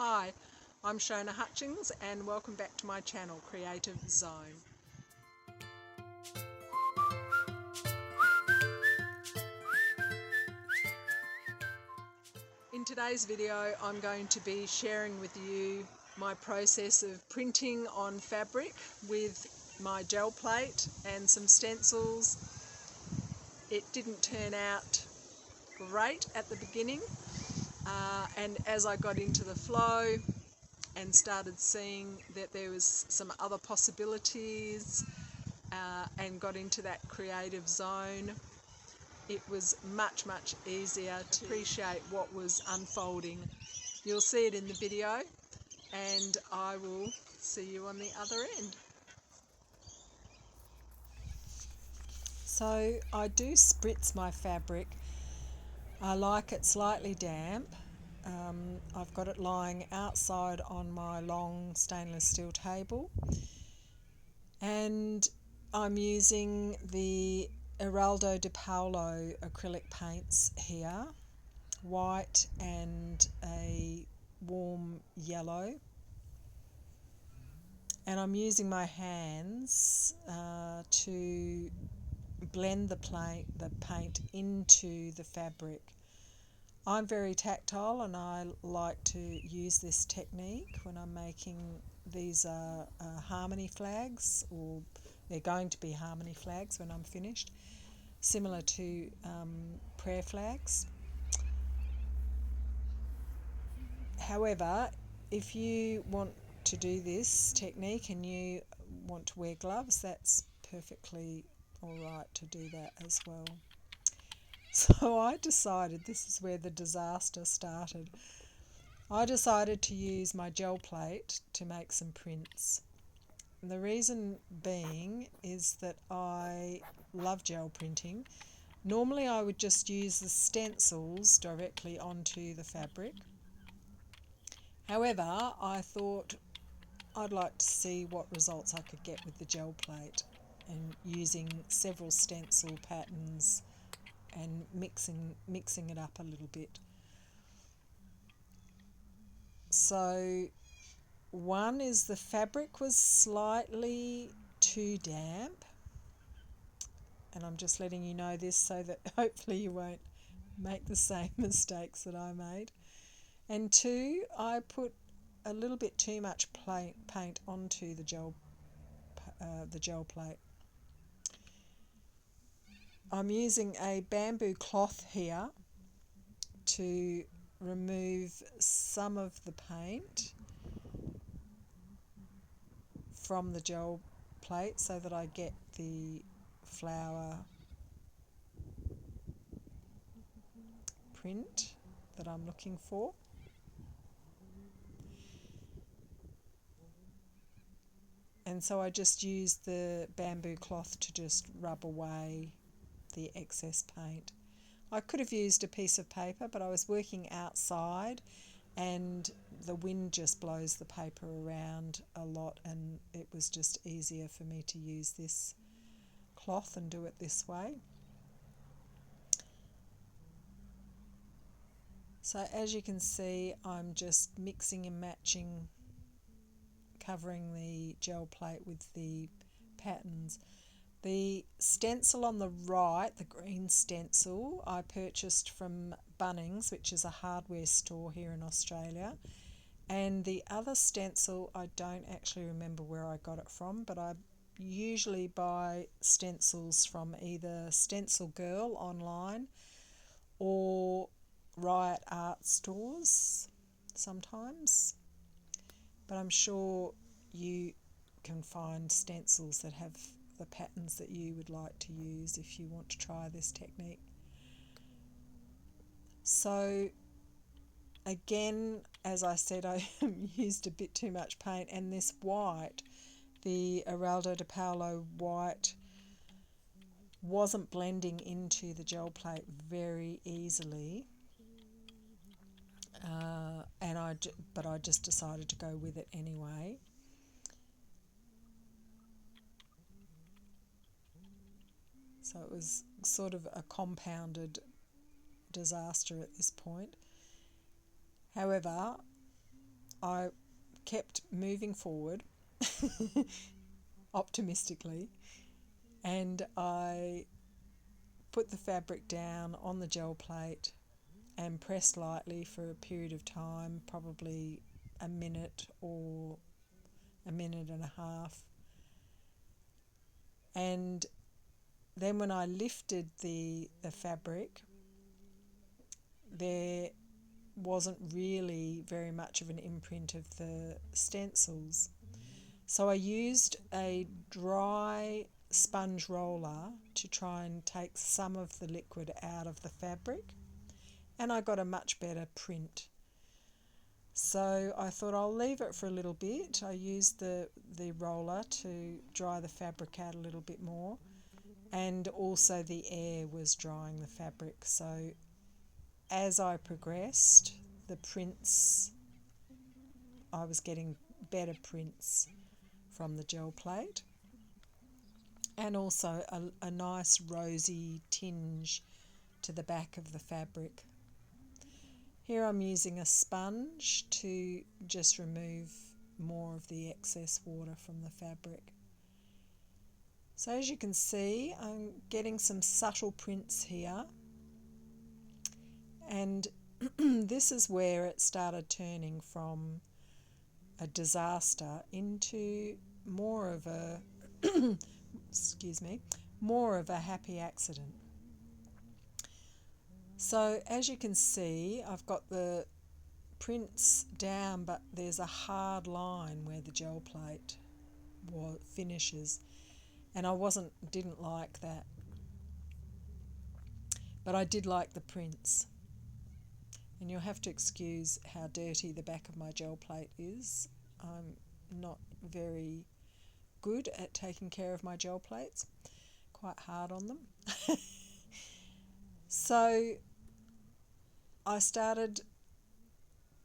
Hi, I'm Shona Hutchings and welcome back to my channel, Creative Zone. In today's video, I'm going to be sharing with you my process of printing on fabric with my gel plate and some stencils. It didn't turn out great at the beginning, and as I got into the flow and started seeing that there was some other possibilities and got into that creative zone, it was much easier to appreciate what was unfolding. You'll see it in the video and I will see you on the other end. So I do spritz my fabric. I like it slightly damp. I've got it lying outside on my long stainless steel table, and I'm using the Eraldo de Paolo acrylic paints here, white and a warm yellow, and I'm using my hands to blend the paint into the fabric. I'm very tactile and I like to use this technique when I'm making these harmony flags, or they're going to be harmony flags when I'm finished, similar to prayer flags. However, if you want to do this technique and you want to wear gloves, that's perfectly alright to do that as well. So I decided, this is where the disaster started, I decided to use my gel plate to make some prints. And the reason being is that I love gel printing. Normally I would just use the stencils directly onto the fabric. However, I thought I'd like to see what results I could get with the gel plate and using several stencil patterns and mixing it up a little bit. So one is the fabric was slightly too damp, and I'm just letting you know this so that hopefully you won't make the same mistakes that I made. And two, I put a little bit too much paint onto the gel plate. I'm using a bamboo cloth here to remove some of the paint from the gel plate so that I get the flower print that I'm looking for. And so I just used the bamboo cloth to just rub away the excess paint. I could have used a piece of paper, but I was working outside and the wind just blows the paper around a lot, and it was just easier for me to use this cloth and do it this way. So as you can see, I'm just mixing and matching, covering the gel plate with the patterns. The stencil on the right, the green stencil, I purchased from Bunnings, which is a hardware store here in Australia. And the other stencil, I don't actually remember where I got it from, but I usually buy stencils from either Stencil Girl online or Riot art stores sometimes. But I'm sure you can find stencils that have the patterns that you would like to use if you want to try this technique. So again, as I said, I used a bit too much paint, and this white, the Eraldo de Paolo white, wasn't blending into the gel plate very easily, but I just decided to go with it anyway. So it was sort of a compounded disaster at this point. However, I kept moving forward optimistically, and I put the fabric down on the gel plate and pressed lightly for a period of time, probably a minute or a minute and a half. And then when I lifted the fabric, there wasn't really very much of an imprint of the stencils. So I used a dry sponge roller to try and take some of the liquid out of the fabric, and I got a much better print. So I thought I'll leave it for a little bit. I used the roller to dry the fabric out a little bit more, and also the air was drying the fabric. So as I progressed, the prints, I was getting better prints from the gel plate, and also a nice rosy tinge to the back of the fabric. Here I'm using a sponge to just remove more of the excess water from the fabric. So as you can see, I'm getting some subtle prints here, and this is where it started turning from a disaster into more of a more of a happy accident. So as you can see, I've got the prints down, but there's a hard line where the gel plate finishes, and I didn't like that, but I did like the prints. And you'll have to excuse how dirty the back of my gel plate is. I'm not very good at taking care of my gel plates, quite hard on them. So I started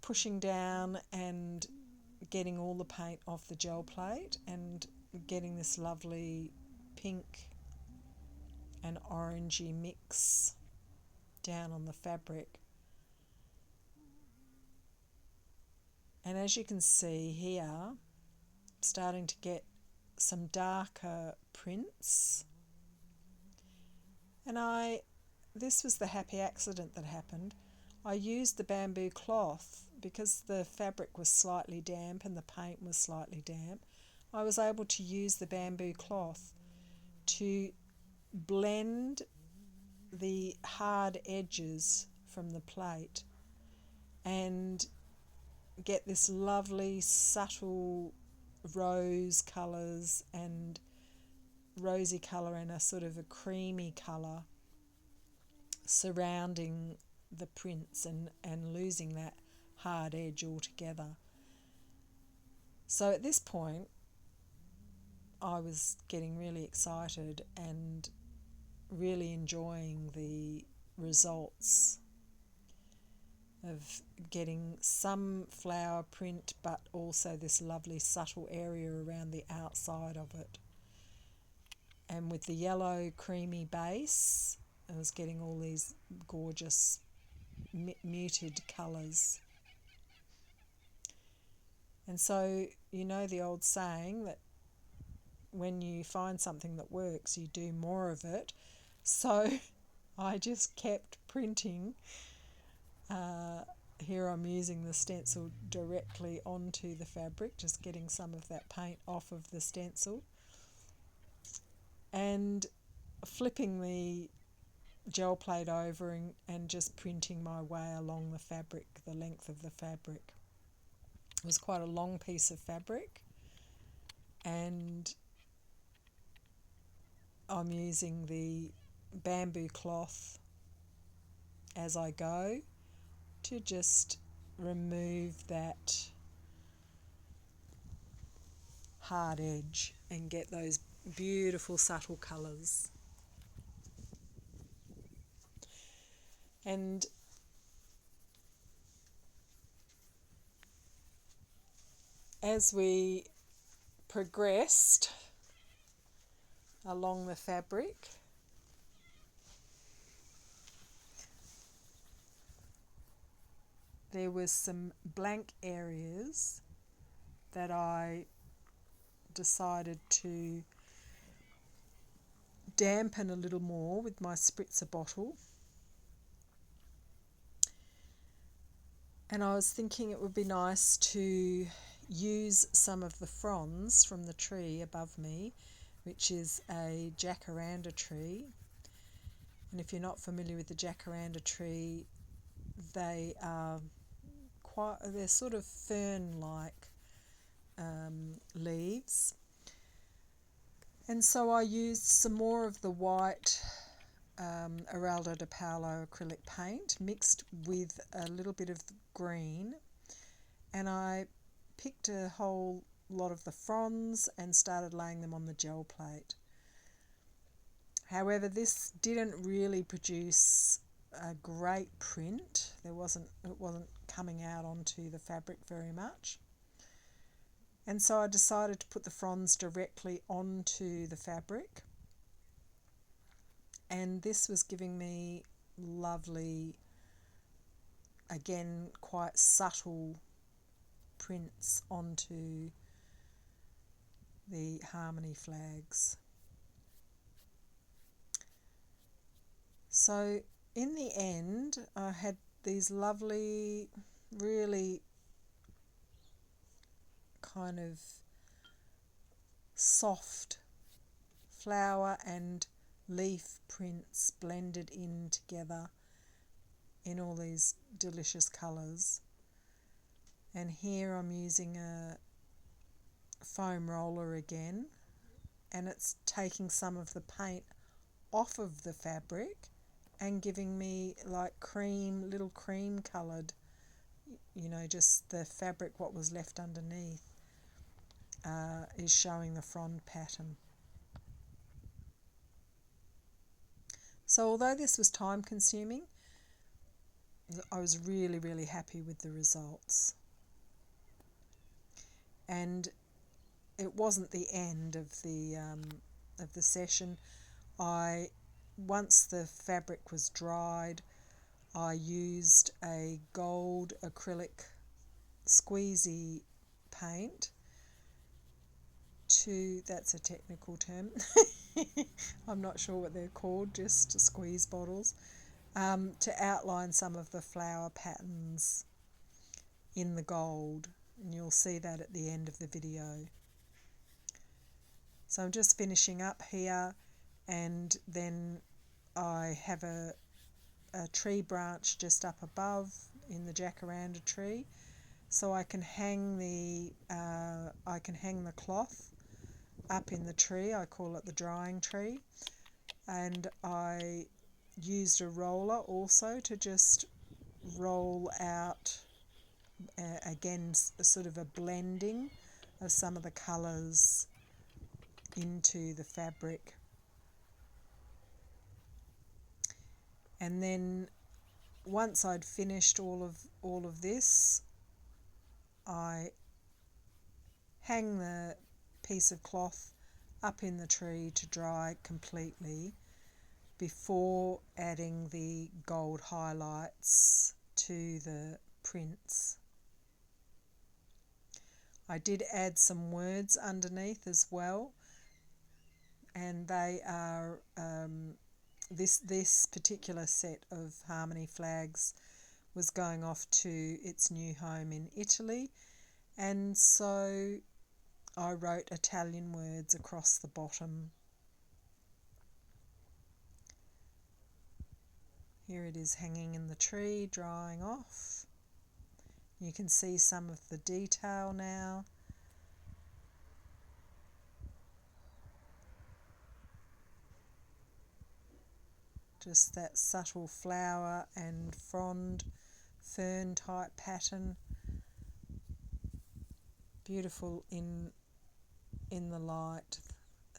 pushing down and getting all the paint off the gel plate and getting this lovely pink and orangey mix down on the fabric. And as you can see here, I'm starting to get some darker prints. And this was the happy accident that happened. I used the bamboo cloth because the fabric was slightly damp and the paint was slightly damp. I was able to use the bamboo cloth to blend the hard edges from the plate and get this lovely subtle rose colours and rosy colour and a sort of a creamy colour surrounding the prints and losing that hard edge altogether. So at this point I was getting really excited and really enjoying the results of getting some flower print but also this lovely subtle area around the outside of it. And with the yellow creamy base, I was getting all these gorgeous muted colours. And so you know the old saying that when you find something that works, you do more of it. So I just kept printing. Here I'm using the stencil directly onto the fabric, just getting some of that paint off of the stencil and flipping the gel plate over and just printing my way along the fabric, the length of the fabric. It was quite a long piece of fabric, and I'm using the bamboo cloth as I go to just remove that hard edge and get those beautiful subtle colours. And as we progressed along the fabric, there was some blank areas that I decided to dampen a little more with my spritzer bottle. And I was thinking it would be nice to use some of the fronds from the tree above me, which is a jacaranda tree. And if you're not familiar with the jacaranda tree, they're sort of fern-like leaves. And so I used some more of the white Eraldo de Paolo acrylic paint mixed with a little bit of green, and I picked a whole lot of the fronds and started laying them on the gel plate. However, this didn't really produce a great print. It wasn't coming out onto the fabric very much. And so I decided to put the fronds directly onto the fabric. And this was giving me lovely, again, quite subtle prints onto the harmony flags. So in the end, I had these lovely, really kind of soft flower and leaf prints blended in together in all these delicious colours. And here I'm using a foam roller again, and it's taking some of the paint off of the fabric and giving me like little cream coloured, just the fabric, what was left underneath is showing the frond pattern. So although this was time consuming, I was really, really happy with the results. And it wasn't the end of the session. Once the fabric was dried, I used a gold acrylic squeezy paint that's a technical term, I'm not sure what they're called, just squeeze bottles, to outline some of the flower patterns in the gold, and you'll see that at the end of the video. So I'm just finishing up here, and then I have a tree branch just up above in the jacaranda tree, so I can hang the cloth up in the tree. I call it the drying tree, and I used a roller also to just roll out again sort of a blending of some of the colours into the fabric. And then once I'd finished all of this, I hang the piece of cloth up in the tree to dry completely before adding the gold highlights to the prints. I did add some words underneath as well, and they are this particular set of harmony flags was going off to its new home in Italy, and so I wrote Italian words across the bottom. Here it is hanging in the tree, drying off. You can see some of the detail now. Just that subtle flower and frond fern type pattern. Beautiful in the light,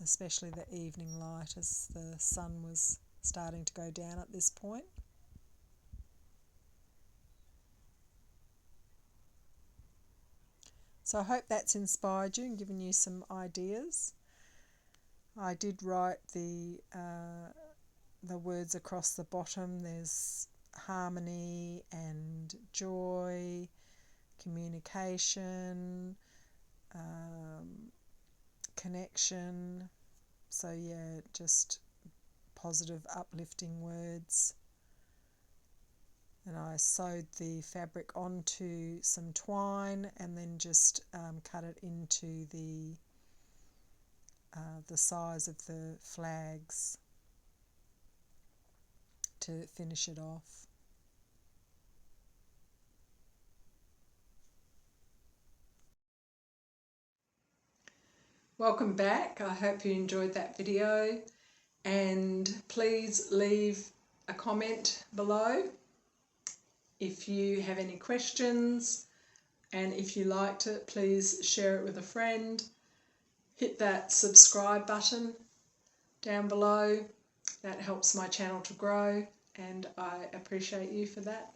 especially the evening light as the sun was starting to go down at this point. So I hope that's inspired you and given you some ideas. I did write the words across the bottom. There's harmony and joy, communication, connection. So yeah, just positive, uplifting words. And I sewed the fabric onto some twine and then just cut it into the size of the flags to finish it off. Welcome back. I hope you enjoyed that video, and please leave a comment below if you have any questions, and if you liked it, please share it with a friend. Hit that subscribe button down below. That helps my channel to grow, and I appreciate you for that.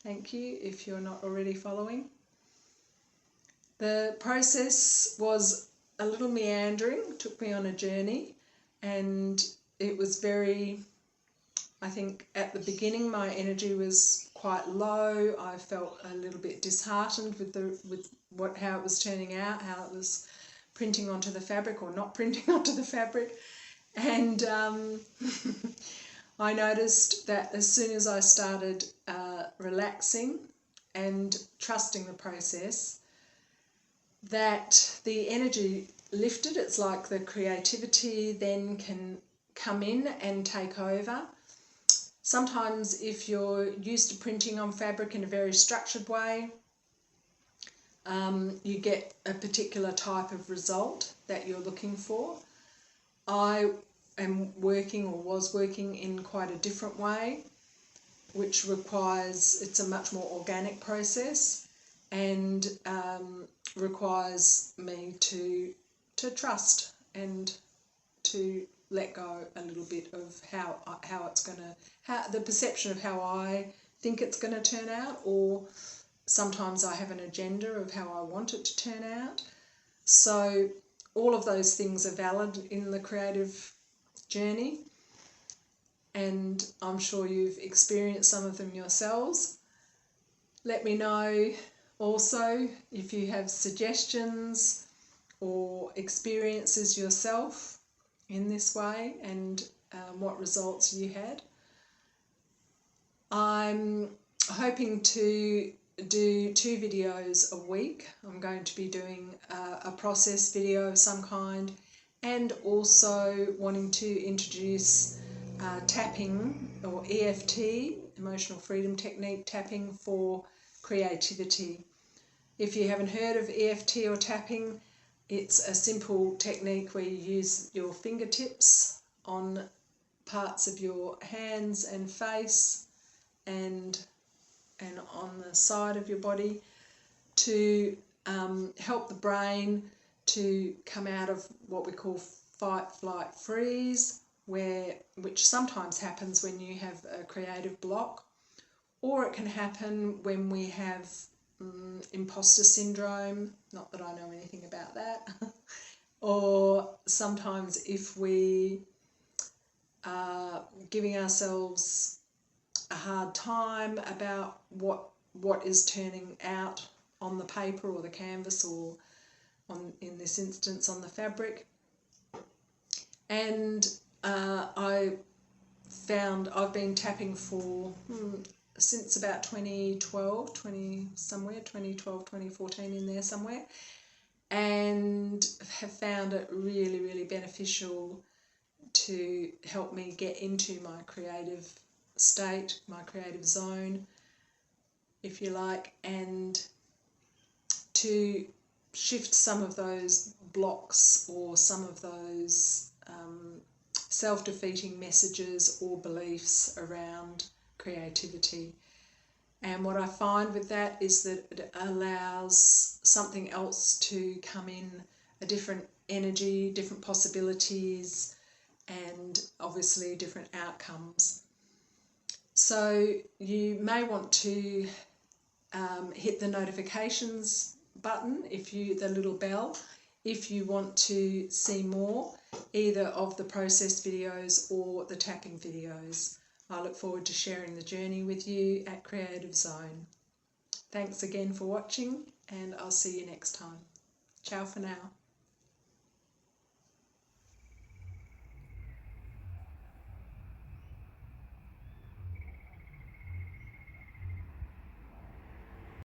Thank you if you're not already following. The process was a little meandering, took me on a journey, and it was very, I think at the beginning my energy was quite low. I felt a little bit disheartened with how it was turning out, how it was printing onto the fabric or not printing onto the fabric. And I noticed that as soon as I started relaxing and trusting the process, that the energy lifted. It's like the creativity then can come in and take over. Sometimes if you're used to printing on fabric in a very structured way, you get a particular type of result that you're looking for. I am working or was working in quite a different way, which requires, it's a much more organic process, and requires me to trust and to let go a little bit of how it's going to, the perception of how I think it's going to turn out, or sometimes I have an agenda of how I want it to turn out. So all of those things are valid in the creative journey, and I'm sure you've experienced some of them yourselves. Let me know also if you have suggestions or experiences yourself in this way, and what results you had. I'm hoping to do 2 videos a week. I'm going to be doing a process video of some kind, and also wanting to introduce tapping, or EFT, emotional freedom technique tapping, for creativity. If you haven't heard of EFT or tapping, it's a simple technique where you use your fingertips on parts of your hands and face and on the side of your body to help the brain to come out of what we call fight, flight, freeze, which sometimes happens when you have a creative block, or it can happen when we have imposter syndrome, not that I know anything about that, or sometimes if we are giving ourselves a hard time about what is turning out on the paper or the canvas, or in this instance on the fabric. And I found I've been tapping for since about 2012, 2014, in there somewhere, and have found it really, really beneficial to help me get into my creative state, my creative zone, if you like, and to shift some of those blocks or some of those self-defeating messages or beliefs around creativity. And what I find with that is that it allows something else to come in, a different energy, different possibilities, and obviously different outcomes. So you may want to hit the notifications button, the little bell, if you want to see more either of the process videos or the tapping videos. I look forward to sharing the journey with you at Creative Zone. Thanks again for watching, and I'll see you next time. Ciao for now.